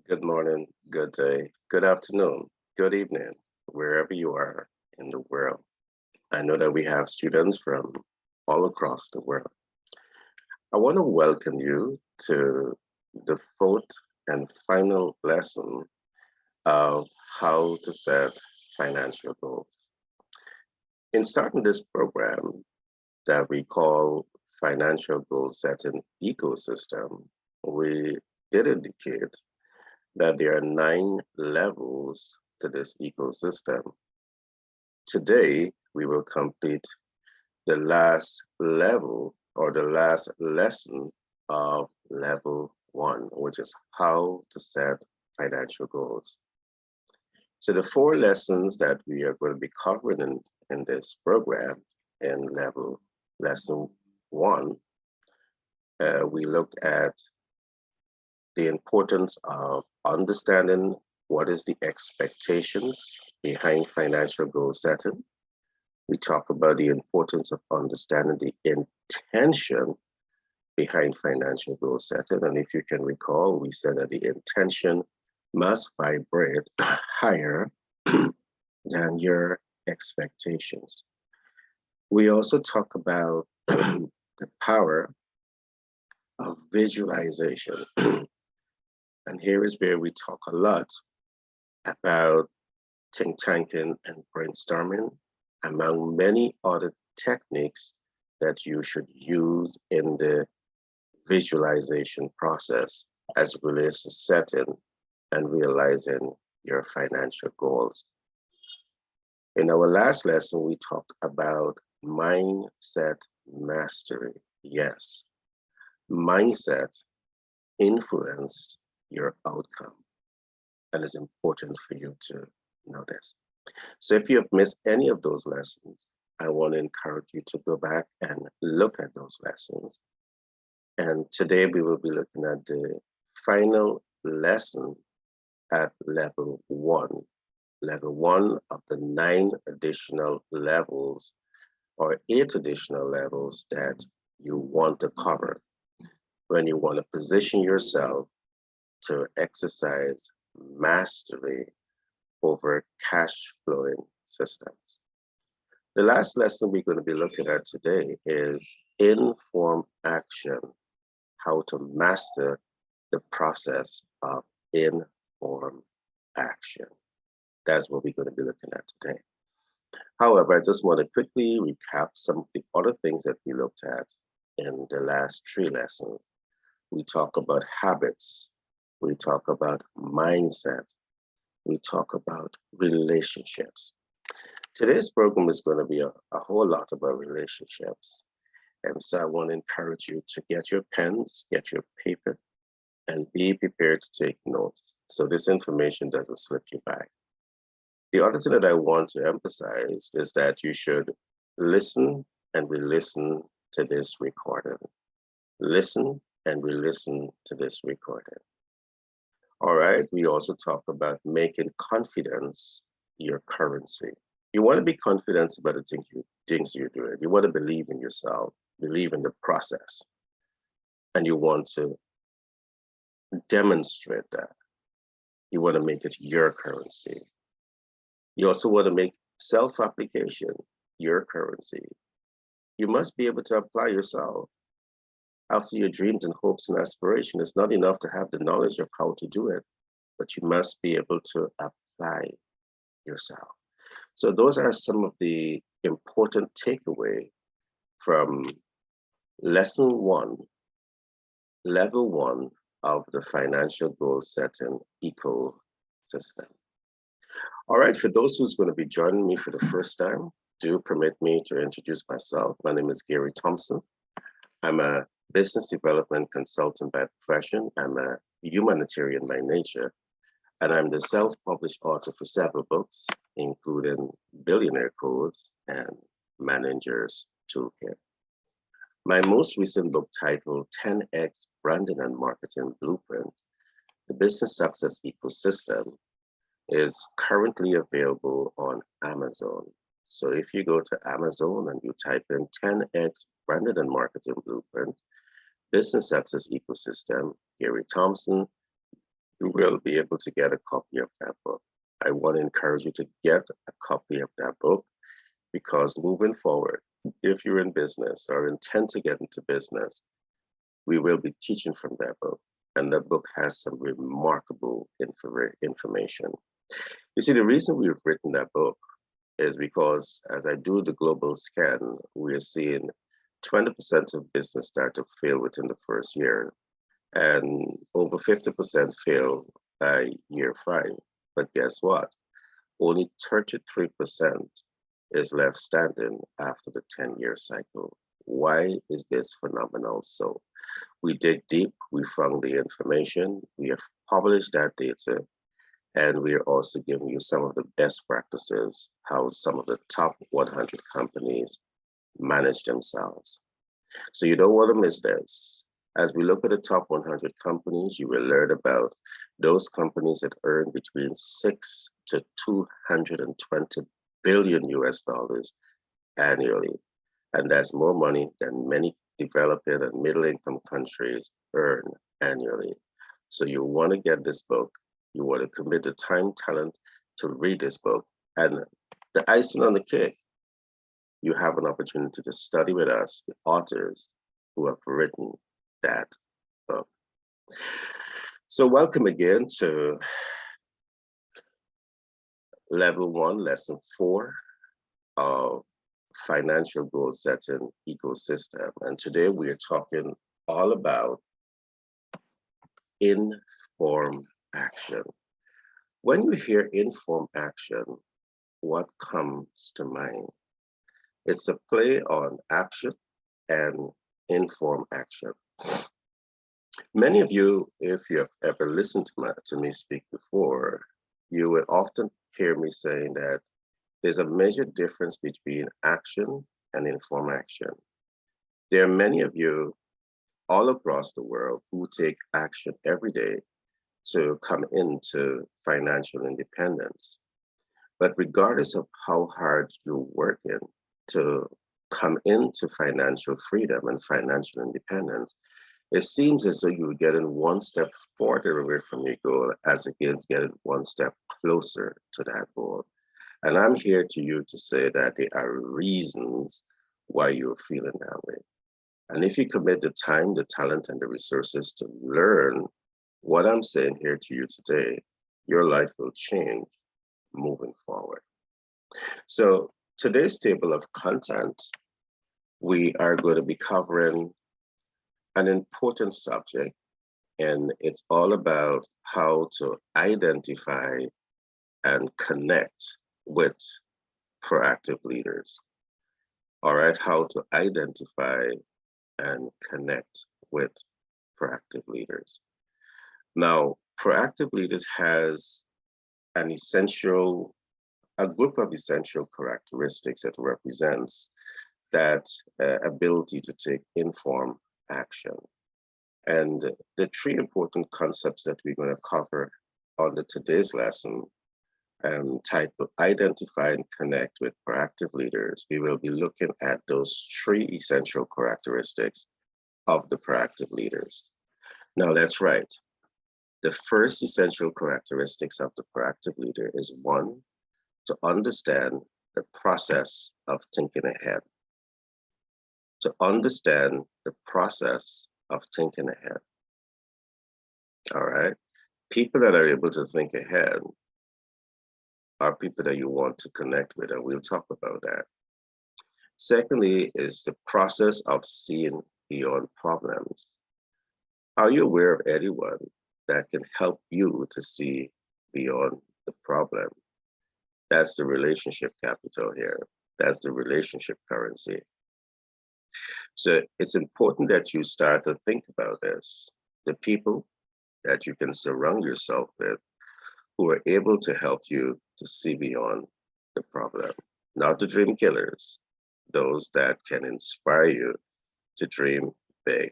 Good morning, good day, good afternoon, good evening, wherever you are in the world. I know that we have students from all across the world. I want to welcome you to the fourth and final lesson of how to set financial goals. In starting this program that we call Financial Goal Setting Ecosystem, we did indicate that there are 9 levels to this ecosystem. Today, we will complete the last level or the last lesson of level 1, which is how to set financial goals. So the 4 lessons that we are going to be covering in this program in lesson 1, we looked at the importance of understanding what is the expectations behind financial goal setting. We talk about the importance of understanding the intention behind financial goal setting. And if you can recall, we said that the intention must vibrate higher than your expectations. We also talk about the power of visualization. And here is where we talk a lot about think tanking and brainstorming, among many other techniques that you should use in the visualization process as it relates to setting and realizing your financial goals. In our last lesson, we talked about mindset mastery. Yes, mindset influence your outcome, and it's important for you to know this. So if you have missed any of those lessons, I want to encourage you to go back and look at those lessons. And today we will be looking at the final lesson at level 1 of the 9 additional levels or 8 additional levels that you want to cover when you want to position yourself to exercise mastery over cash flowing systems. The last lesson we're going to be looking at today is informed action, how to master the process of informed action. That's what we're going to be looking at today. However, I just want to quickly recap some of the other things that we looked at in the last 3 lessons. We talk about habits. We talk about mindset. We talk about relationships. Today's program is going to be a whole lot about relationships. And so I want to encourage you to get your pens, get your paper, and be prepared to take notes so this information doesn't slip you by. The other thing that I want to emphasize is that you should listen and re-listen to this recording. Listen and re-listen to this recording. All right, we also talk about making confidence your currency. You want to be confident about the things you're doing. You want to believe in yourself, believe in the process, and you want to demonstrate that. You want to make it your currency. You also want to make self-application your currency. You must be able to apply yourself. After your dreams and hopes and aspirations, it's not enough to have the knowledge of how to do it, but you must be able to apply yourself. So those are some of the important takeaways from lesson 1, level 1 of the financial goal setting ecosystem. All right, for those who's going to be joining me for the first time, do permit me to introduce myself. My name is Gary Thompson. I'm a business development consultant by profession. I'm a humanitarian by nature, and I'm the self-published author for several books, including Billionaire Codes and Manager's Toolkit. My most recent book, titled 10X Branding and Marketing Blueprint, The Business Success Ecosystem, is currently available on Amazon. So if you go to Amazon and you type in 10X Branding and Marketing Blueprint, Business Success Ecosystem, Gary Thompson, you will be able to get a copy of that book. I want to encourage you to get a copy of that book because moving forward, if you're in business or intend to get into business, we will be teaching from that book. And that book has some remarkable information. You see, the reason we've written that book is because as I do the global scan, we are seeing 20% of business startups fail within the first year, and over 50% fail by year 5. But guess what? Only 33% is left standing after the 10-year cycle. Why is this phenomenal? So we dig deep, we found the information, we have published that data, and we are also giving you some of the best practices, how some of the top 100 companies manage themselves. So you don't want to miss this. As we look at the top 100 companies, you will learn about those companies that earn between 6 to 220 billion US dollars annually. And that's more money than many developing and middle-income countries earn annually. So you want to get this book. You want to commit the time, talent to read this book. And the icing on the cake, you have an opportunity to study with us, the authors who have written that book. So welcome again to Level 1, Lesson 4 of Financial Goal Setting Ecosystem. And today we are talking all about informed action. When you hear informed action, what comes to mind? It's a play on action and informed action. Many of you, if you have ever listened to me speak before, you will often hear me saying that there's a major difference between action and informed action. There are many of you all across the world who take action every day to come into financial independence. But regardless of how hard you're working to come into financial freedom and financial independence, it seems as though you're getting one step further away from your goal as against getting one step closer to that goal. And I'm here to you to say that there are reasons why you're feeling that way. And if you commit the time, the talent, and the resources to learn what I'm saying here to you today, your life will change moving forward. So today's table of content, we are going to be covering an important subject, and it's all about how to identify and connect with proactive leaders. All right, how to identify and connect with proactive leaders. Now, proactive leaders has a group of essential characteristics that represents that ability to take informed action. And the 3 important concepts that we're going to cover on today's lesson, titled Identify and Connect with Proactive Leaders, we will be looking at those 3 essential characteristics of the proactive leaders. Now that's right. The first essential characteristics of the proactive leader is 1, to understand the process of thinking ahead. To understand the process of thinking ahead. All right. People that are able to think ahead are people that you want to connect with, and we'll talk about that. Secondly is the process of seeing beyond problems. Are you aware of anyone that can help you to see beyond the problem? That's the relationship capital here. That's the relationship currency. So it's important that you start to think about this. The people that you can surround yourself with who are able to help you to see beyond the problem, not the dream killers, those that can inspire you to dream big.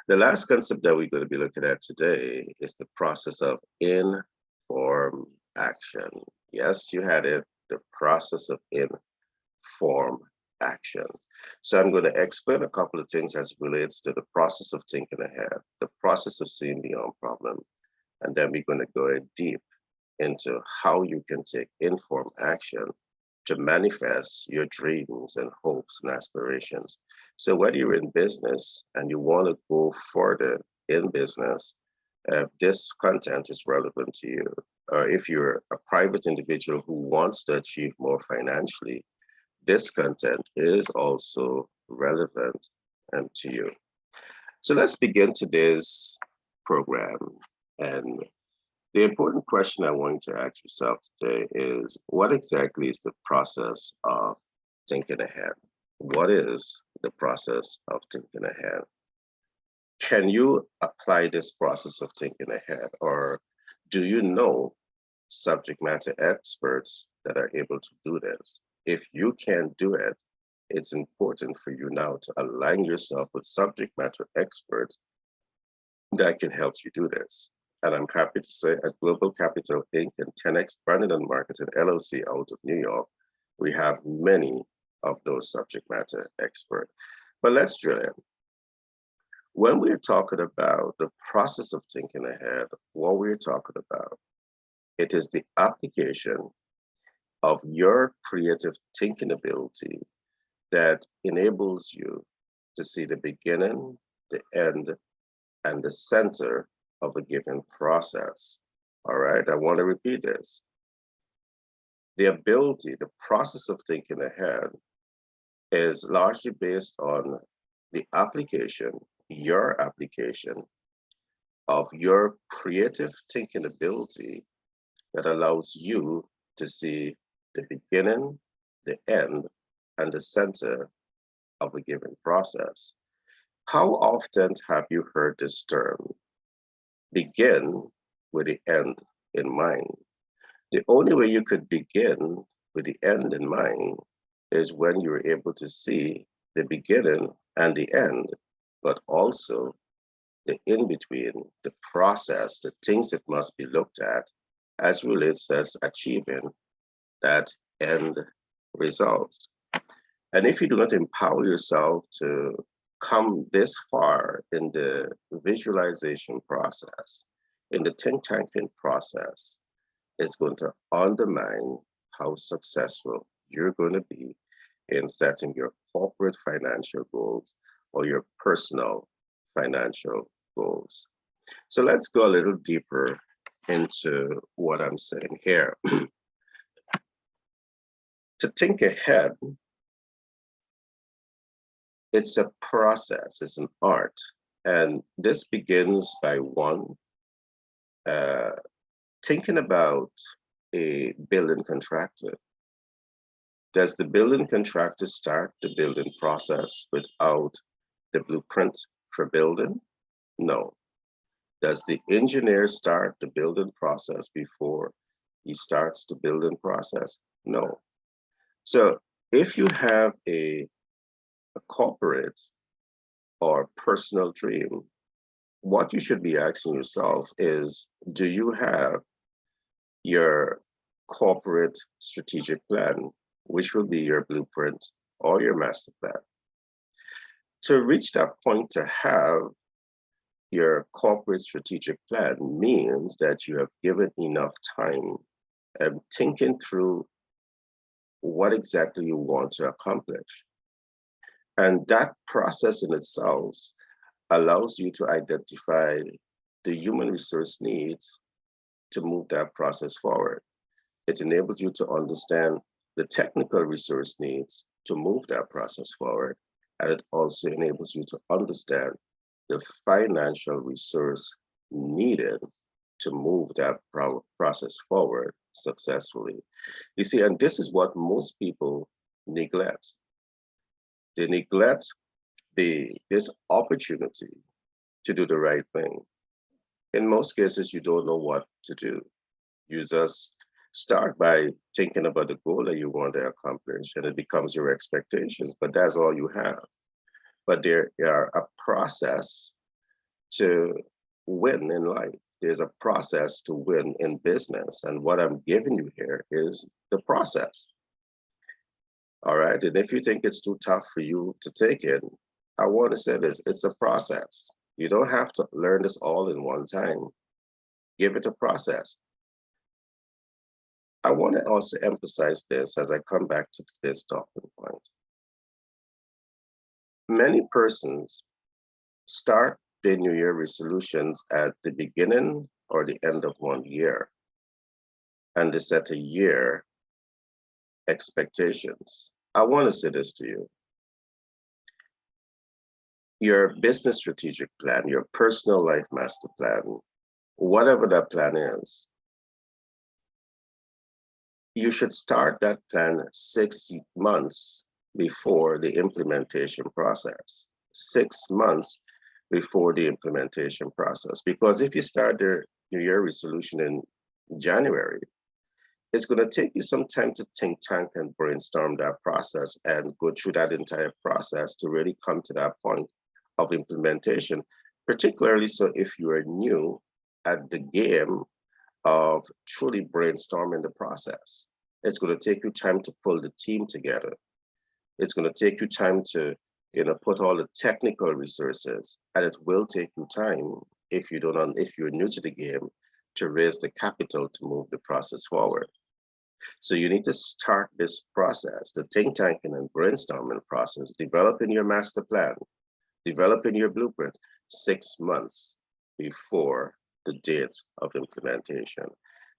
The last concept that we're going to be looking at today is the process of informed action. Yes, you had it, the process of informed action. So I'm going to explain a couple of things as it relates to the process of thinking ahead, the process of seeing beyond problems, And then we're going to go in deep into how you can take informed action to manifest your dreams and hopes and aspirations. So whether you're in business and you want to go further in business, this content is relevant to you. Or if you're a private individual who wants to achieve more financially, this content is also relevant to you. So let's begin today's program. And the important question I want you to ask yourself today is, what exactly is the process of thinking ahead? What is the process of thinking ahead? Can you apply this process of thinking ahead, or do you know subject matter experts that are able to do this? If you can't do it, it's important for you now to align yourself with subject matter experts that can help you do this. And I'm happy to say at Global Capital Inc. and 10X Branding and Marketing LLC out of New York, we have many of those subject matter experts. But let's drill in. When we're talking about the process of thinking ahead, what we're talking about, it is the application of your creative thinking ability that enables you to see the beginning, the end, and the center of a given process. All right, I want to repeat this. The ability, the process of thinking ahead is largely based on the application, your application of your creative thinking ability that allows you to see the beginning, the end, and the center of a given process. How often have you heard this term? Begin with the end in mind. The only way you could begin with the end in mind is when you're able to see the beginning and the end, but also the in-between, the process, the things that must be looked at as relates to achieving that end result. And if you do not empower yourself to come this far in the visualization process, in the think tanking process, it's going to undermine how successful you're going to be in setting your corporate financial goals or your personal financial goals. So let's go a little deeper into what I'm saying here. To think ahead, it's a process, it's an art. And this begins by one, thinking about a building contractor. Does the building contractor start the building process without the blueprint for building? No. Does the engineer start the building process before he starts the building process? No. So if you have a corporate or personal dream, what you should be asking yourself is, do you have your corporate strategic plan, which will be your blueprint or your master plan? To reach that point, to have your corporate strategic plan means that you have given enough time and thinking through what exactly you want to accomplish. And that process in itself allows you to identify the human resource needs to move that process forward. It enables you to understand the technical resource needs to move that process forward. And it also enables you to understand the financial resource needed to move that process forward successfully. You see, and this is what most people neglect. They neglect this opportunity to do the right thing. In most cases, you don't know what to do. You just start by thinking about the goal that you want to accomplish, and it becomes your expectations, but that's all you have. But there are a process to win in life. There's a process to win in business. And what I'm giving you here is the process. All right. And if you think it's too tough for you to take it, I want to say this, it's a process. You don't have to learn this all in one time. Give it a process. I want to also emphasize this as I come back to today's talking point. Many persons start their New Year resolutions at the beginning or the end of one year, and they set a year expectations. I want to say this to you. Your business strategic plan, your personal life master plan, whatever that plan is, you should start that plan 6 months before the implementation process. 6 months before the implementation process. Because if you start the New Year resolution in January, it's going to take you some time to think tank and brainstorm that process and go through that entire process to really come to that point of implementation, particularly so if you are new at the game of truly brainstorming the process. It's going to take you time to pull the team together. It's going to take you time to put all the technical resources, and it will take you time if you're new to the game to raise the capital to move the process forward. So you need to start this process, the think tanking and brainstorming process, developing your master plan, developing your blueprint 6 months before the date of implementation.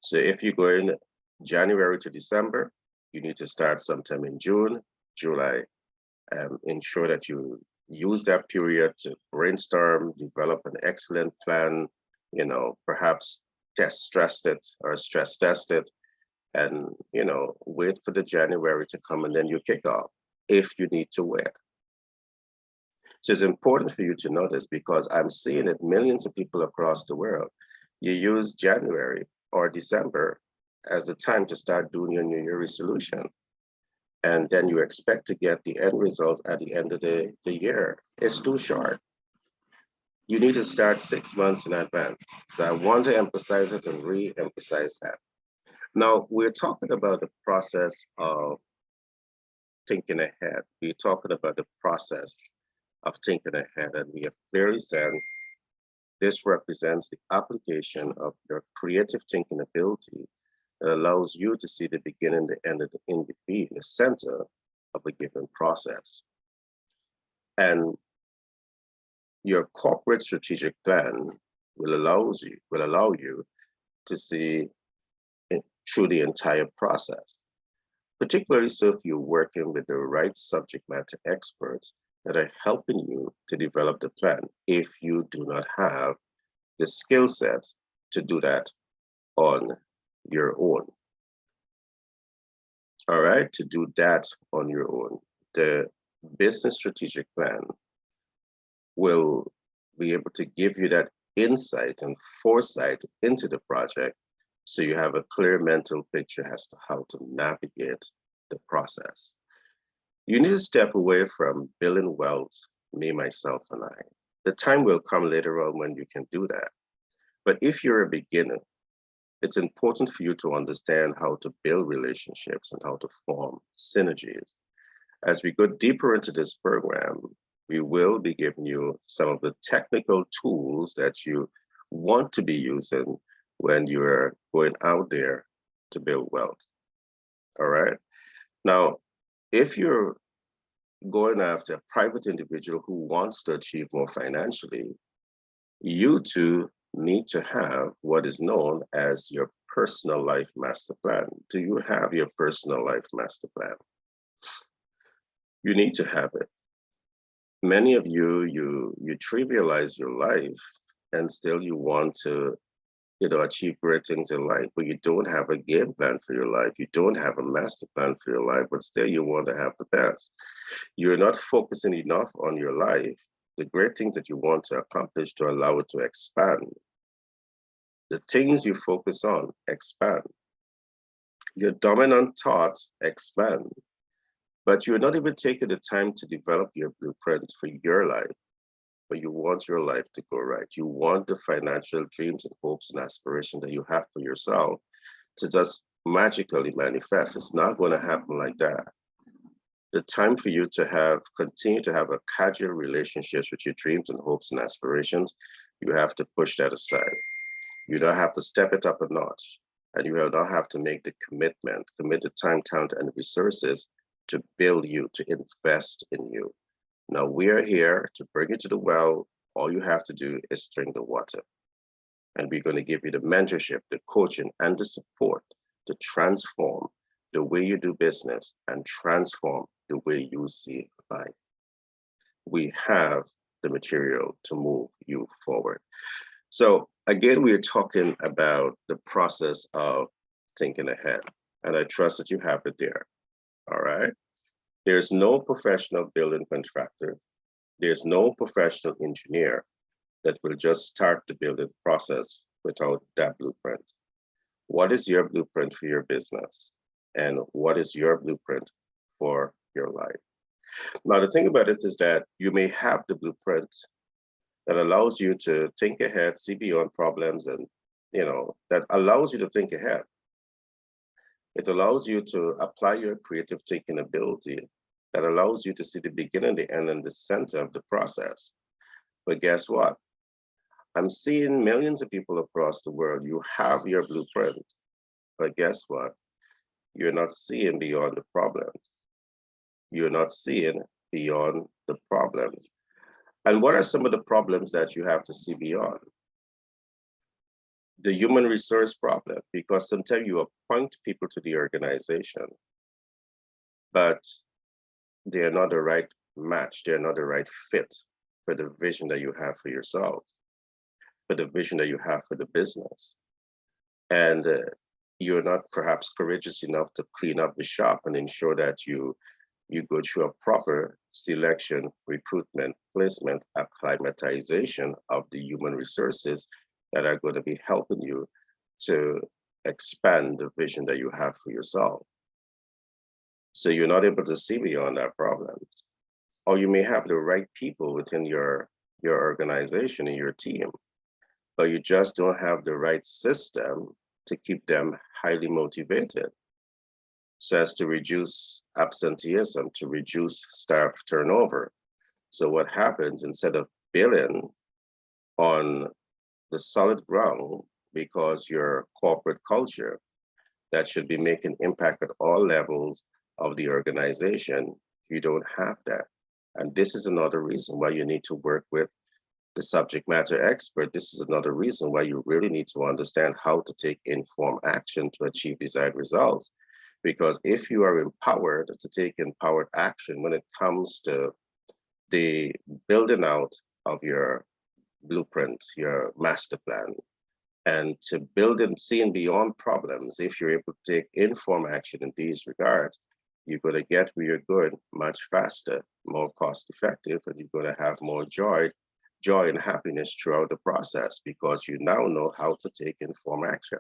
So if you go in January to December, you need to start sometime in June, July. Ensure that you use that period to brainstorm, develop an excellent plan, perhaps stress test it, and wait for the January to come, and then you kick off if you need to wait. So it's important for you to know this, because I'm seeing it millions of people across the world. You use January or December as the time to start doing your New Year resolution. And then you expect to get the end results at the end of the year. It's too short. You need to start 6 months in advance. So I want to emphasize it and re-emphasize that. Now, we're talking about the process of thinking ahead. We're talking about the process of thinking ahead, and we have clearly said this represents the application of your creative thinking ability that allows you to see the beginning, the end, and the in between, the center of a given process. And your corporate strategic plan will allow you to see through the entire process, particularly so if you're working with the right subject matter experts that are helping you to develop the plan if you do not have the skill set to do that on your own. All right, to do that on your own. The business strategic plan will be able to give you that insight and foresight into the project, so you have a clear mental picture as to how to navigate the process. You need to step away from building wealth, me, myself, and I. The time will come later on when you can do that. But if you're a beginner, it's important for you to understand how to build relationships and how to form synergies. As we go deeper into this program, we will be giving you some of the technical tools that you want to be using when you're going out there to build wealth. All right. Now, if you're going after a private individual who wants to achieve more financially, you too need to have what is known as your personal life master plan. Do you have your personal life master plan? You need to have it. Many of you trivialize your life, and still you want to achieve great things in life, but you don't have a game plan for your life. You don't have a master plan for your life, but still you want to have the best. You're not focusing enough on your life, the great things that you want to accomplish, to allow it to expand. The things you focus on expand. Your dominant thoughts expand, but you're not even taking the time to develop your blueprint for your life. But you want your life to go right. You want the financial dreams and hopes and aspirations that you have for yourself to just magically manifest. It's not going to happen like that. The time for you to continue to have a casual relationships with your dreams and hopes and aspirations, you have to push that aside. You don't have to step it up a notch, and you will not have to make the commitment, commit the time, talent, and resources to build you, to invest in you. Now we are here to bring you to the well. All you have to do is drink the water. And we're going to give you the mentorship, the coaching, and the support to transform the way you do business and transform the way you see life. We have the material to move you forward. So again, we're talking about the process of thinking ahead, and I trust that you have it there. All right. There's no professional building contractor. There's no professional engineer that will just start the building process without that blueprint. What is your blueprint for your business? And what is your blueprint for your life? Now, the thing about it is that you may have the blueprint that allows you to think ahead, see beyond problems, and that allows you to think ahead. It allows you to apply your creative thinking ability that allows you to see the beginning, the end, and the center of the process. But guess what? I'm seeing millions of people across the world. You have your blueprint, but guess what? You're not seeing beyond the problems. You're not seeing beyond the problems. And what are some of the problems that you have to see beyond? The human resource problem, because sometimes you appoint people to the organization, but they're not the right match. They're not the right fit for the vision that you have for yourself, for the vision that you have for the business. And you're not perhaps courageous enough to clean up the shop and ensure that you go through a proper selection, recruitment, placement, acclimatization of the human resources that are going to be helping you to expand the vision that you have for yourself. So you're not able to see beyond that problem. Or you may have the right people within your organization and your team, but you just don't have the right system to keep them highly motivated, so as to reduce absenteeism, to reduce staff turnover. So what happens, instead of building on the solid ground, because your corporate culture that should be making impact at all levels of the organization, you don't have that. And this is another reason why you need to work with the subject matter expert. This is another reason why you really need to understand how to take informed action to achieve desired results. Because if you are empowered to take empowered action when it comes to the building out of your blueprint, your master plan, and to build and seeing beyond problems, if you're able to take informed action in these regards, you're going to get where you're going much faster, more cost effective, and you're going to have more joy and happiness throughout the process, because you now know how to take informed action.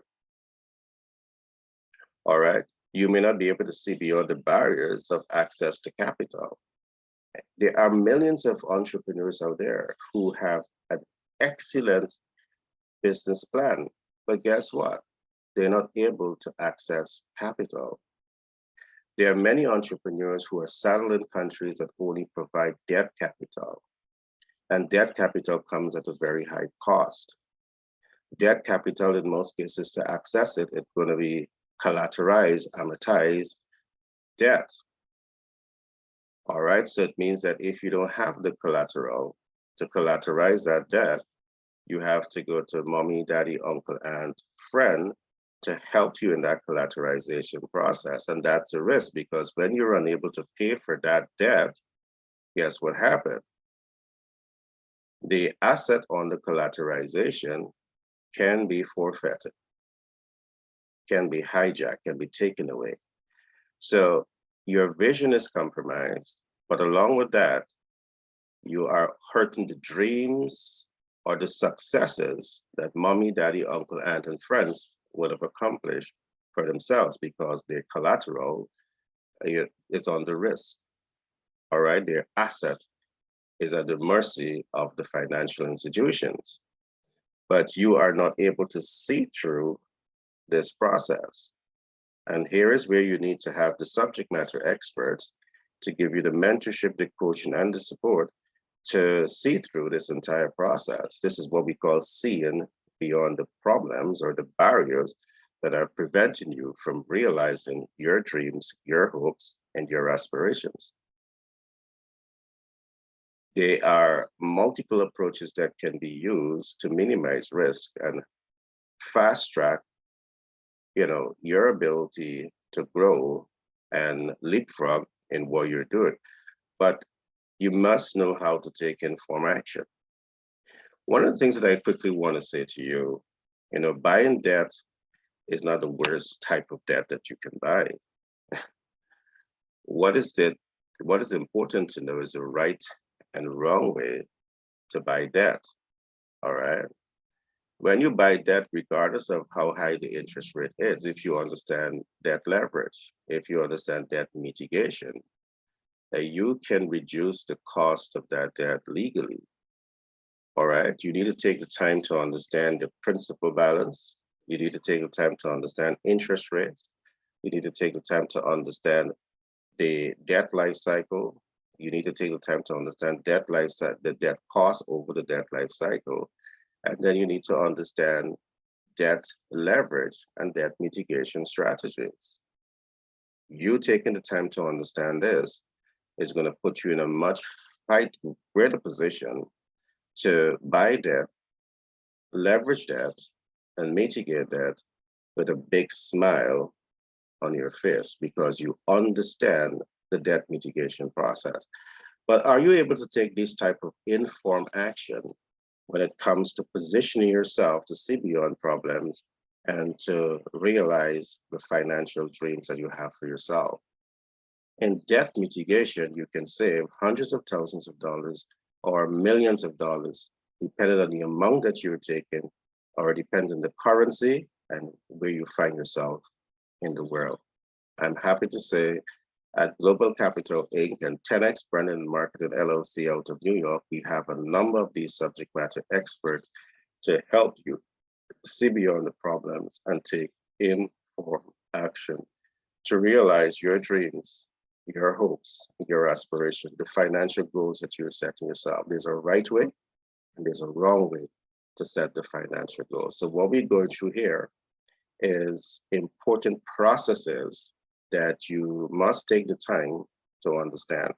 All right. You may not be able to see beyond the barriers of access to capital. There are millions of entrepreneurs out there who have an excellent business plan, but guess what? They're not able to access capital. There are many entrepreneurs who are settled in countries that only provide debt capital, and debt capital comes at a very high cost. Debt capital, in most cases, to access it, it's going to be collateralized, amortized debt. All right, so it means that if you don't have the collateral to collateralize that debt, you have to go to mommy, daddy, uncle, aunt, friend to help you in that collateralization process. And that's a risk, because when you're unable to pay for that debt, guess what happened? The asset on the collateralization can be forfeited, can be hijacked, can be taken away. So your vision is compromised, but along with that, you are hurting the dreams or the successes that mommy, daddy, uncle, aunt, and friends would have accomplished for themselves, because their collateral is under risk. All right, their asset is at the mercy of the financial institutions. But you are not able to see through this process. And here is where you need to have the subject matter experts to give you the mentorship, the coaching, and the support to see through this entire process. This is what we call seeing beyond the problems or the barriers that are preventing you from realizing your dreams, your hopes, and your aspirations. There are multiple approaches that can be used to minimize risk and fast track, your ability to grow and leapfrog in what you're doing. But you must know how to take informed action. One of the things that I quickly want to say to you, buying debt is not the worst type of debt that you can buy. What is important to know is the right and wrong way to buy debt. All right. When you buy debt, regardless of how high the interest rate is, if you understand debt leverage, if you understand debt mitigation, you can reduce the cost of that debt legally. All right. You need to take the time to understand the principal balance. You need to take the time to understand interest rates. You need to take the time to understand the debt life cycle. You need to take the time to understand the debt cost over the debt life cycle. And then you need to understand debt leverage and debt mitigation strategies. You taking the time to understand this is going to put you in a much greater position to buy debt, leverage debt, and mitigate debt with a big smile on your face because you understand the debt mitigation process. But are you able to take this type of informed action when it comes to positioning yourself to see beyond problems and to realize the financial dreams that you have for yourself? In debt mitigation, you can save hundreds of thousands of dollars or millions of dollars, depending on the amount that you're taking, or depending on the currency and where you find yourself in the world. I'm happy to say at Global Capital Inc. and 10X Branding and Marketing LLC out of New York, we have a number of these subject matter experts to help you see beyond the problems and take informed action to realize your dreams, your hopes, your aspirations, the financial goals that you're setting yourself. There's a right way and there's a wrong way to set the financial goals. So what we're going through here is important processes that you must take the time to understand.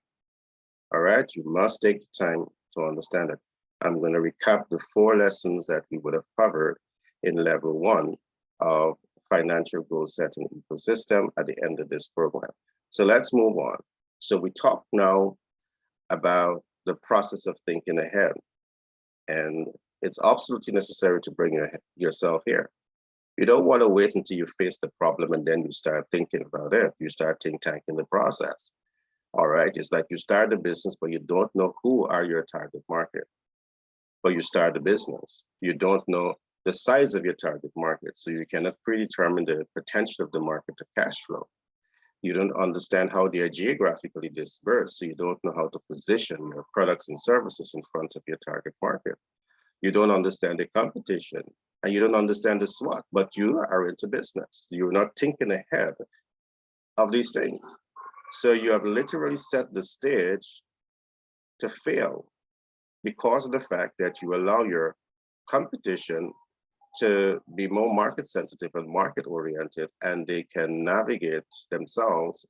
All right, you must take the time to understand it. I'm going to recap the 4 lessons that we would have covered in level 1 of financial goal setting ecosystem at the end of this program. So let's move on. So we talked now about the process of thinking ahead, and it's absolutely necessary to bring yourself here. You don't want to wait until you face the problem and then you start thinking about it. You start tanking the process. All right. It's like you start a business, but you don't know who are your target market. But you start a business. You don't know the size of your target market. So you cannot predetermine the potential of the market to cash flow. You don't understand how they are geographically dispersed. So you don't know how to position your products and services in front of your target market. You don't understand the competition. And you don't understand the SWOT, but you are into business. You're not thinking ahead of these things. So you have literally set the stage to fail because of the fact that you allow your competition to be more market sensitive and market oriented, and they can navigate themselves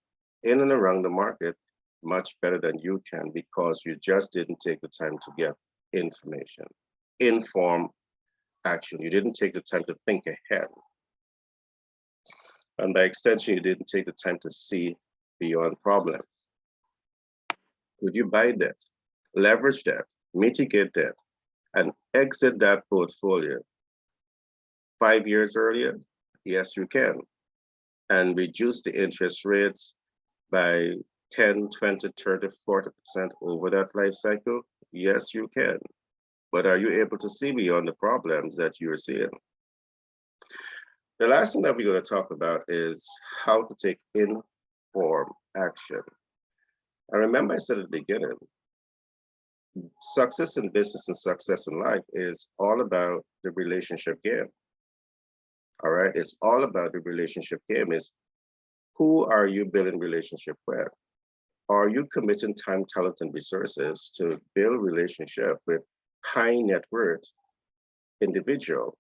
in and around the market much better than you can because you just didn't take the time to get information, inform action. You didn't take the time to think ahead. And by extension, you didn't take the time to see beyond problems. Would you buy debt, leverage debt, mitigate debt, and exit that portfolio 5 years earlier? Yes, you can. And reduce the interest rates by 10, 20, 30, 40% over that life cycle? Yes, you can. But are you able to see beyond the problems that you're seeing? The last thing that we're going to talk about is how to take informed action. And remember I said at the beginning, success in business and success in life is all about the relationship game. All right, it's all about the relationship game. Is who are you building relationship with? Are you committing time, talent, and resources to build relationship with high net worth individual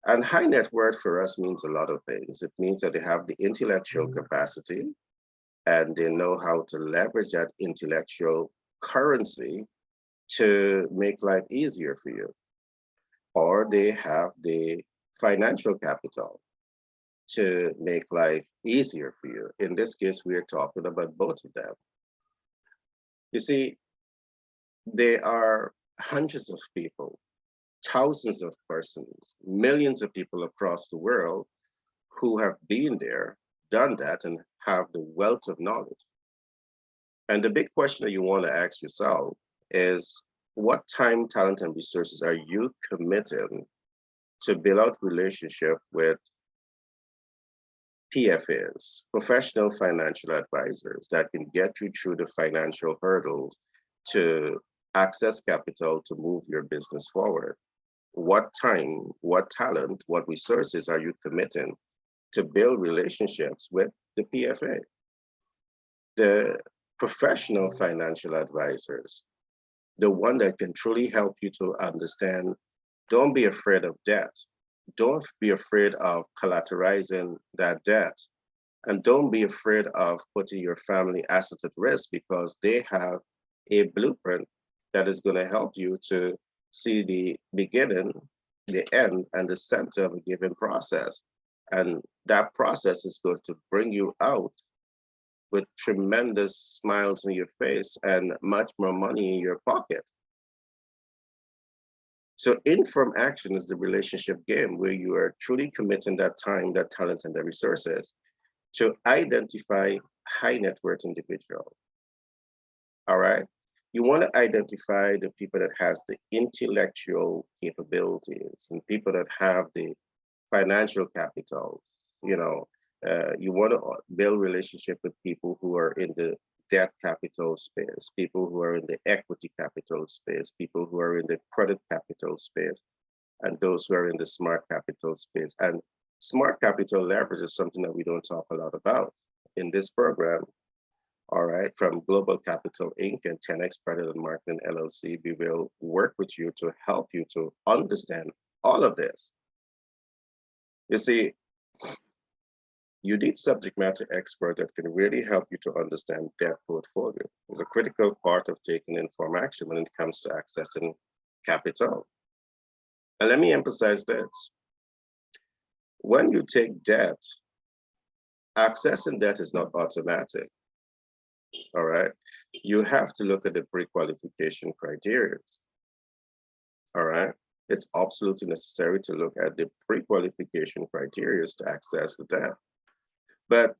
And high net worth for us means a lot of things. It means that they have the intellectual capacity and they know how to leverage that intellectual currency to make life easier for you. Or they have the financial capital to make life easier for you. In this case, we are talking about both of them. You see, there are hundreds of people, thousands of persons, millions of people across the world who have been there, done that, and have the wealth of knowledge. And the big question that you want to ask yourself is, what time, talent, and resources are you committing to build out relationship with PFAs, professional financial advisors that can get you through the financial hurdles to access capital to move your business forward? What time, what talent, what resources are you committing to build relationships with the PFA? The professional financial advisors, the one that can truly help you to understand, don't be afraid of debt. Don't be afraid of collateralizing that debt. And don't be afraid of putting your family assets at risk, because they have a blueprint that is going to help you to see the beginning, the end, and the center of a given process. And that process is going to bring you out with tremendous smiles on your face and much more money in your pocket. So informed action is the relationship game where you are truly committing that time, that talent, and the resources to identify high net worth individuals. All right. You want to identify the people that has the intellectual capabilities and people that have the financial capital. You know, you want to build relationship with people who are in the debt capital space, people who are in the equity capital space, people who are in the credit capital space, and those who are in the smart capital space. And smart capital leverage is something that we don't talk a lot about in this program. All right, from Global Capital Inc. and 10X Credit and Marketing LLC, we will work with you to help you to understand all of this. You see, you need subject matter expert that can really help you to understand debt portfolio. It's a critical part of taking informed action when it comes to accessing capital. And let me emphasize this. When you take debt, accessing debt is not automatic. All right. You have to look at the pre-qualification criteria. All right. It's absolutely necessary to look at the pre-qualification criteria to access the debt. But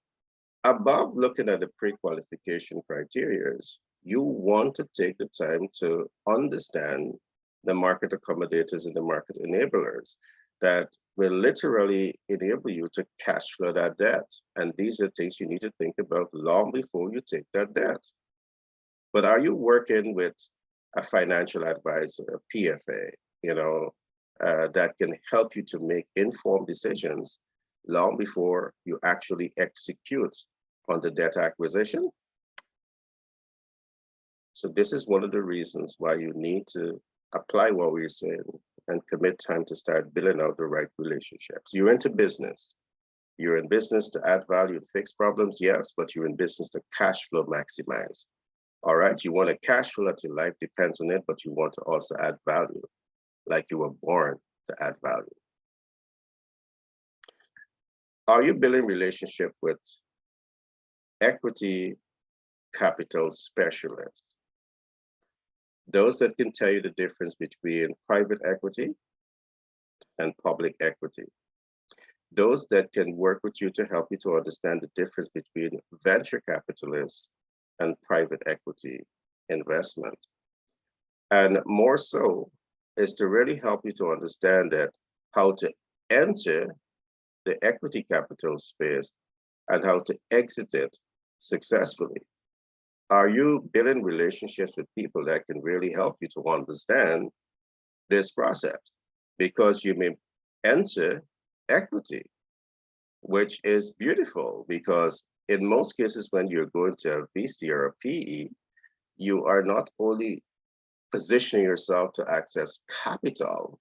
above looking at the pre-qualification criteria, you want to take the time to understand the market accommodators and the market enablers that will literally enable you to cash flow that debt. And these are things you need to think about long before you take that debt. But are you working with a financial advisor, a PFA, that can help you to make informed decisions long before you actually execute on the debt acquisition? So this is one of the reasons why you need to apply what we're saying and commit time to start building out the right relationships. You're into business. You're in business to add value and fix problems, yes, but you're in business to cash flow maximize. All right, you want to cash flow that your life depends on it, but you want to also add value, like you were born to add value. Are you building relationship with equity capital specialists? Those that can tell you the difference between private equity and public equity. Those that can work with you to help you to understand the difference between venture capitalists and private equity investment. And more so is to really help you to understand that how to enter the equity capital space and how to exit it successfully. Are you building relationships with people that can really help you to understand this process? Because you may enter equity, which is beautiful, because in most cases, when you're going to a VC or a PE, you are not only positioning yourself to access capital,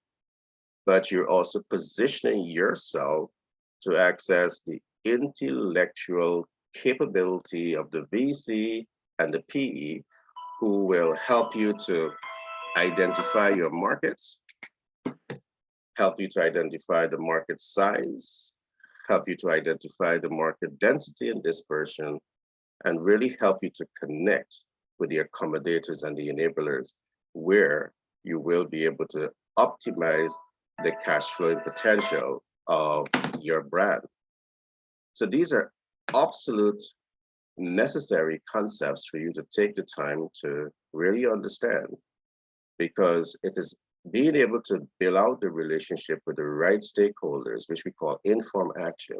but you're also positioning yourself to access the intellectual capability of the VC and the PE, who will help you to identify your markets, help you to identify the market size, help you to identify the market density and dispersion, and really help you to connect with the accommodators and the enablers where you will be able to optimize the cash flowing potential of your brand. So these are absolute necessary concepts for you to take the time to really understand, because it is being able to build out the relationship with the right stakeholders, which we call informed action.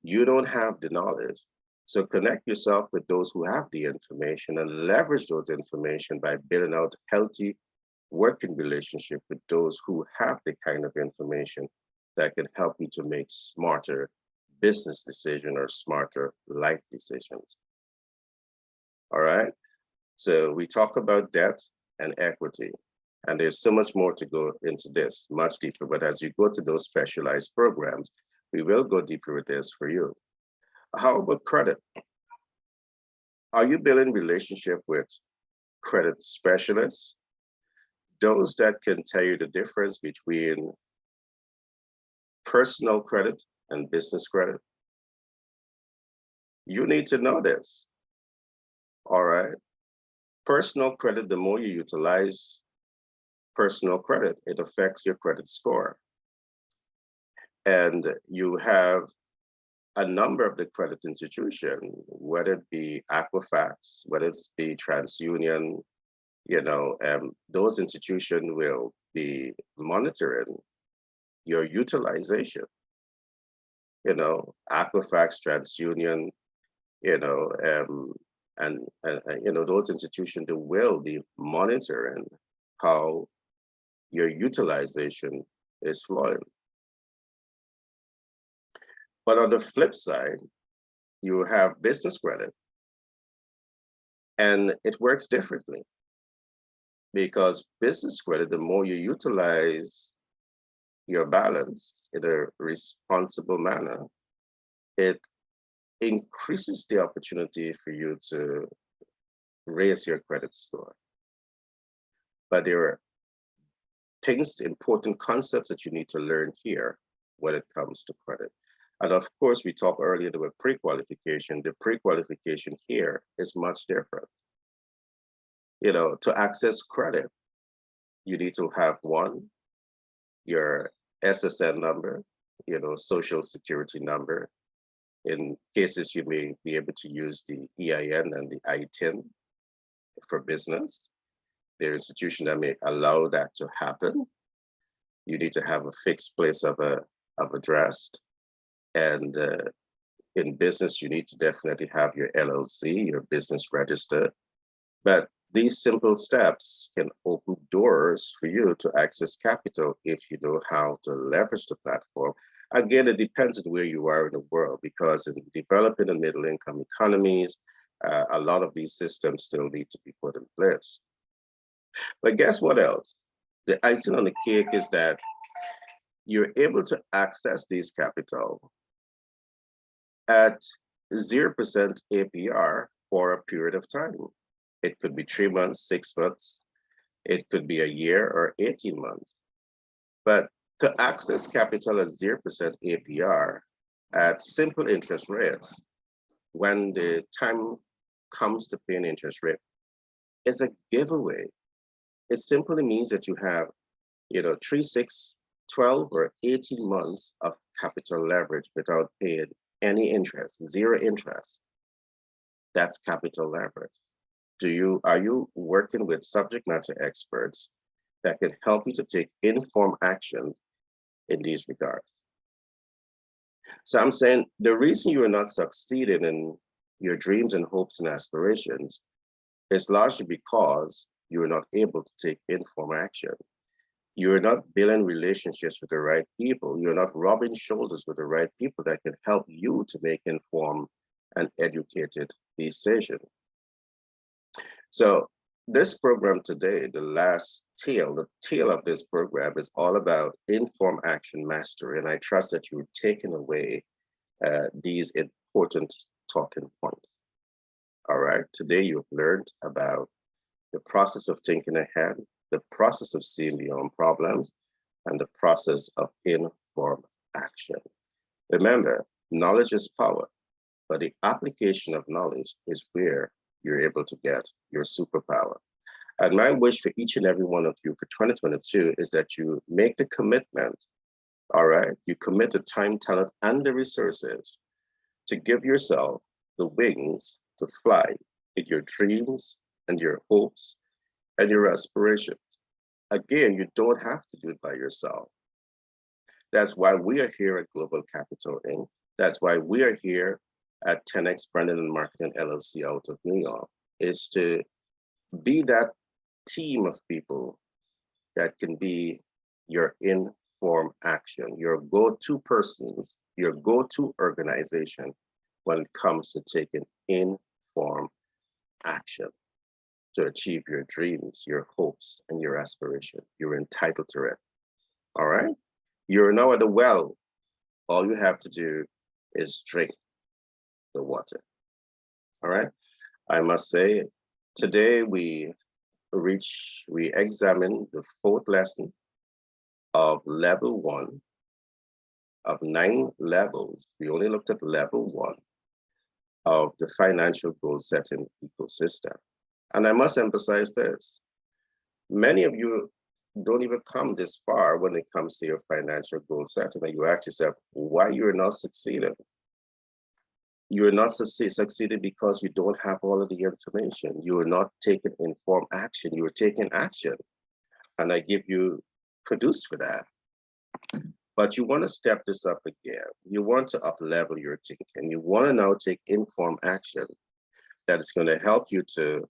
You don't have the knowledge, so connect yourself with those who have the information and leverage those information by building out healthy working relationship with those who have the kind of information that can help you to make smarter business decisions or smarter life decisions. All right, so we talk about debt and equity, and there's so much more to go into this, much deeper, but as you go to those specialized programs, we will go deeper with this for you. How about credit? Are you building relationship with credit specialists? Those that can tell you the difference between personal credit and business credit. You need to know this. All right. Personal credit, the more you utilize personal credit, it affects your credit score. And you have a number of the credit institutions, whether it be Equifax, whether it be TransUnion, those institutions will be monitoring your utilization. Equifax, TransUnion, and those institutions, they will be monitoring how your utilization is flowing. But on the flip side, you have business credit, and it works differently, because business credit, the more you utilize your balance in a responsible manner, it increases the opportunity for you to raise your credit score. But there are important concepts that you need to learn here when it comes to credit. And of course, we talked earlier about pre-qualification. The pre-qualification here is much different. To access credit, you need to have your SSN number, social security number. In cases, you may be able to use the EIN and the ITIN for business. There are institutions that may allow that to happen. You need to have a fixed place of address. And in business, you need to definitely have your LLC, your business registered. But these simple steps can open doors for you to access capital if you know how to leverage the platform. Again, it depends on where you are in the world, because in developing and middle income economies, a lot of these systems still need to be put in place. But guess what else? The icing on the cake is that you're able to access these capital at 0% APR for a period of time. It could be 3 months, 6 months. It could be a year or 18 months. But to access capital at 0% APR at simple interest rates, when the time comes to pay an interest rate, is a giveaway. It simply means that you have, 3, 6, 12, or 18 months of capital leverage without paying any interest, 0 interest. That's capital leverage. Are you working with subject matter experts that can help you to take informed action in these regards? So I'm saying the reason you are not succeeding in your dreams and hopes and aspirations is largely because you are not able to take informed action. You're not building relationships with the right people. You're not rubbing shoulders with the right people that can help you to make informed and educated decisions. So This program today, the tail of this program is all about informed action mastery. And I trust that you're taking away these important talking points. All right, today you've learned about the process of thinking ahead, the process of seeing beyond problems, and the process of informed action. Remember, knowledge is power, but the application of knowledge is where you're able to get your superpower. And my wish for each and every one of you for 2022 is that you make the commitment, all right? You commit the time, talent, and the resources to give yourself the wings to fly in your dreams and your hopes and your aspirations. Again, you don't have to do it by yourself. That's why we are here at Global Capital Inc. That's why we are here at 10X Branding and Marketing LLC out of New York, is to be that team of people that can be your informed action, your go-to persons, your go-to organization when it comes to taking informed action to achieve your dreams, your hopes, and your aspirations. You're entitled to it. All right? You're now at the well. All you have to do is drink the water. All right? I must say, today we examine the fourth lesson of level 1 of 9 levels. We only looked at level 1 of the financial goal setting ecosystem. And I must emphasize this. Many of you don't even come this far when it comes to your financial goal setting, and you ask yourself why you're not succeeding. You're not succeeding because you don't have all of the information. You are not taking informed action. You are taking action. And I give you kudos for that. But you want to step this up again. You want to up level your thinking. You want to now take informed action that is going to help you to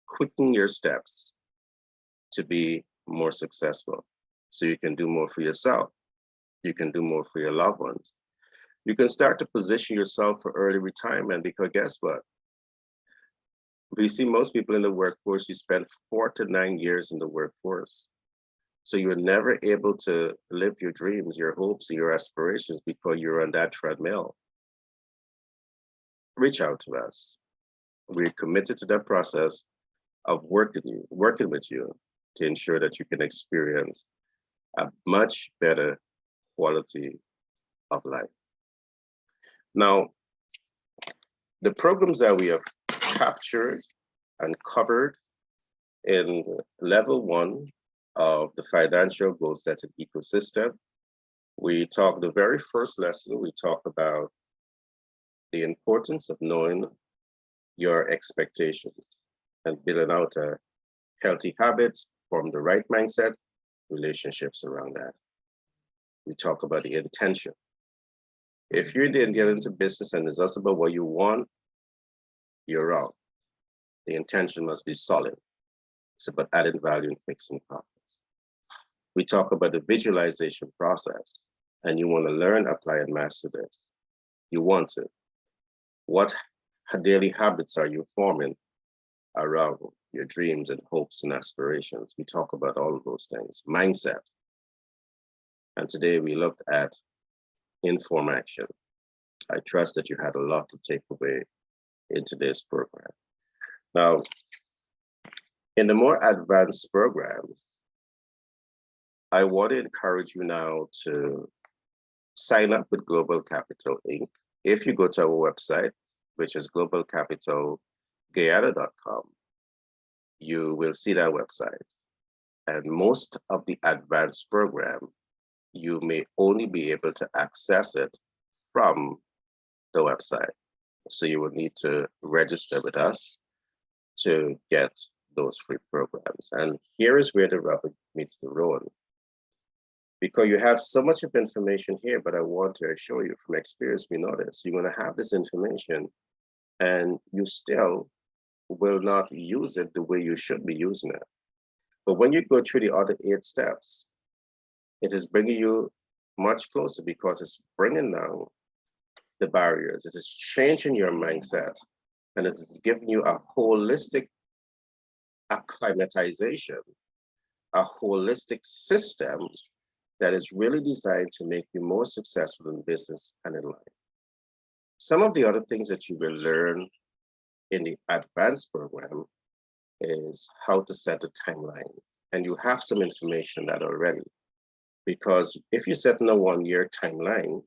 quicken your steps to be more successful. So you can do more for yourself. You can do more for your loved ones. You can start to position yourself for early retirement, because guess what? We see most people in the workforce, you spend 4 to 9 years in the workforce. So you're never able to live your dreams, your hopes, your aspirations because you're on that treadmill. Reach out to us. We're committed to that process of working with you to ensure that you can experience a much better quality of life. Now, the programs that we have captured and covered in level 1 of the financial goal setting ecosystem, the very first lesson, we talked about the importance of knowing your expectations and building out a healthy habits from the right mindset, relationships around that. We talk about the intention. If you didn't get into business and it's just about what you want, you're wrong. The intention must be solid. It's about adding value and fixing problems. We talk about the visualization process, and you want to learn, apply, and master this. You want to. What daily habits are you forming around your dreams and hopes and aspirations? We talk about all of those things. Mindset. And today we looked at informed action. I trust that you had a lot to take away in today's program. Now, in the more advanced programs, I want to encourage you now to sign up with Global Capital Inc. If you go to our website, which is globalcapitalguyana.com, you will see that website. And most of the advanced program, you may only be able to access it from the website. So you will need to register with us to get those free programs. And here is where the rubber meets the road. Because you have so much of information here, but I want to assure you from experience, we know this, you're going to have this information and you still will not use it the way you should be using it. But when you go through the other 8 steps, it is bringing you much closer because it's bringing down the barriers. It is changing your mindset, and it is giving you a holistic acclimatization, a holistic system that is really designed to make you more successful in business and in life. Some of the other things that you will learn in the advanced program is how to set a timeline. And you have some information that already, because if you set in a 1-year timeline,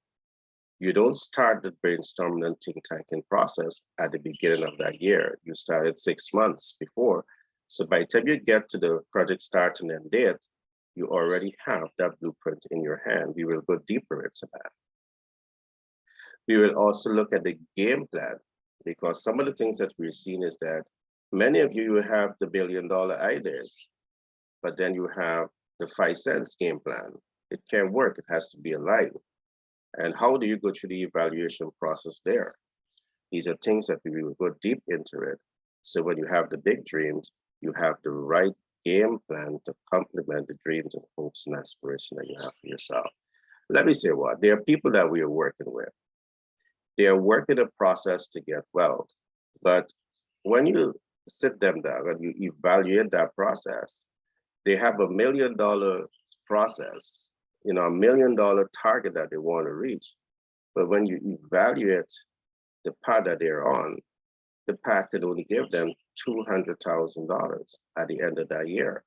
you don't start the brainstorming and think tanking process at the beginning of that year. You started 6 months before. So by the time you get to the project start and end date, you already have that blueprint in your hand. We will go deeper into that. We will also look at the game plan, because some of the things that we're seeing is that many of you have the billion-dollar ideas, but then you have the 5 cents game plan. It can't work, it has to be aligned. And how do you go through the evaluation process there? These are things that we will go deep into it. So when you have the big dreams, you have the right game plan to complement the dreams and hopes and aspirations that you have for yourself. Let me say what, there are people that we are working with. They are working a process to get wealth. But when you sit them down and you evaluate that process, they have $1 million process, $1 million target that they want to reach. But when you evaluate the path that they're on, the path can only give them $200,000 at the end of that year.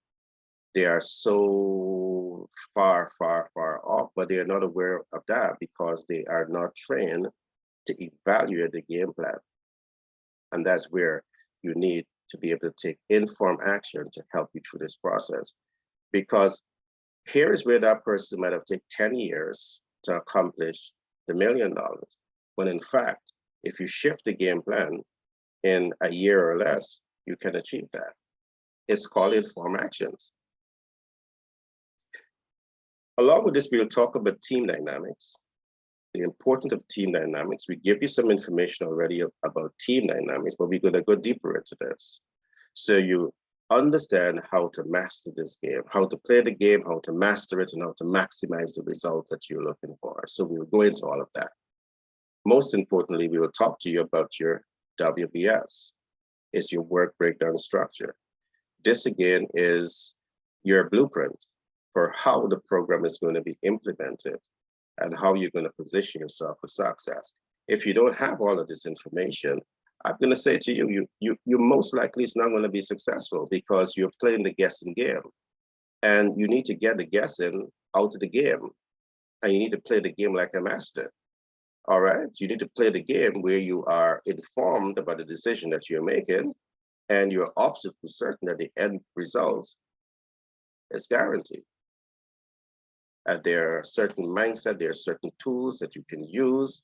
They are so far, far, far off, but they are not aware of that because they are not trained to evaluate the game plan. And that's where you need to be able to take informed action to help you through this process. Because here is where that person might have taken 10 years to accomplish the $1 million. When in fact, if you shift the game plan in a year or less, you can achieve that. It's called informed actions. Along with this, we'll talk about team dynamics, the importance of team dynamics. We give you some information already about team dynamics, but we're going to go deeper into this. So you understand how to master this game, how to play the game, how to master it, and how to maximize the results that you're looking for. So we'll go into all of that. Most importantly, we will talk to you about your WBS. It's your work breakdown structure. This again is your blueprint for how the program is going to be implemented and how you're going to position yourself for success. If you don't have all of this information, I'm going to say to you, you most likely is not going to be successful because you're playing the guessing game. And you need to get the guessing out of the game. And you need to play the game like a master. All right? You need to play the game where you are informed about the decision that you're making, and you're absolutely certain that the end results is guaranteed. And there are certain mindset, there are certain tools that you can use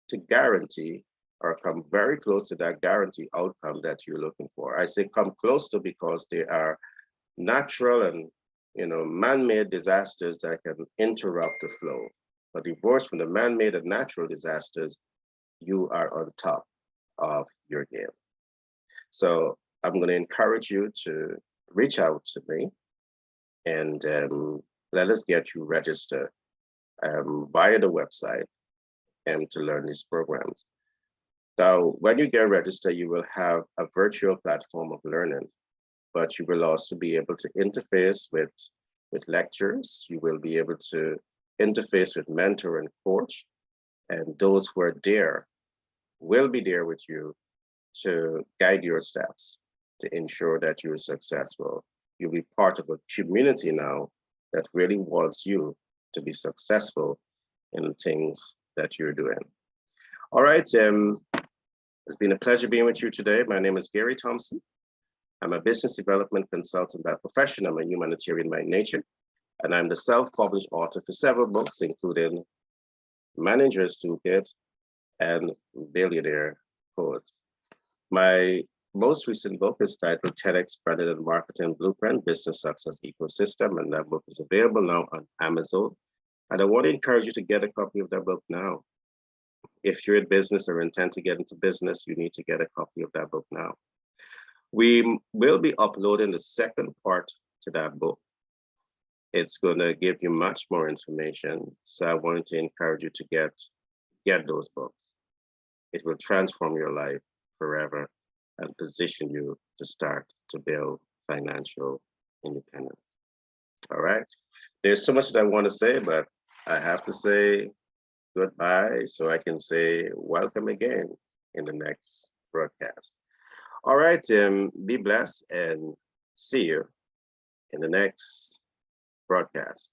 to guarantee or come very close to that guaranteed outcome that you're looking for. I say come close to because they are natural and man-made disasters that can interrupt the flow. But divorced from the man-made and natural disasters, you are on top of your game. So I'm going to encourage you to reach out to me and let us get you registered via the website and to learn these programs. Now, when you get registered, you will have a virtual platform of learning, but you will also be able to interface with lectures. You will be able to interface with mentor and coach, and those who are there will be there with you to guide your steps to ensure that you're successful. You'll be part of a community now that really wants you to be successful in the things that you're doing. All right, it's been a pleasure being with you today. My name is Gary Thompson. I'm a business development consultant by profession. I'm a humanitarian by nature, and I'm the self-published author for several books, including Manager's Toolkit and Billionaire Code. My most recent book is titled TEDx Branded and Marketing Blueprint, Business Success Ecosystem, and that book is available now on Amazon. And I want to encourage you to get a copy of that book now. If you're in business or intend to get into business, you need to get a copy of that book now. We will be uploading the second part to that book. It's going to give you much more information. So I want to encourage you to get those books. It will transform your life forever and position you to start to build financial independence. All right. There's so much that I want to say, but I have to say goodbye so I can say welcome again in the next broadcast. All right, be blessed and see you in the next broadcast.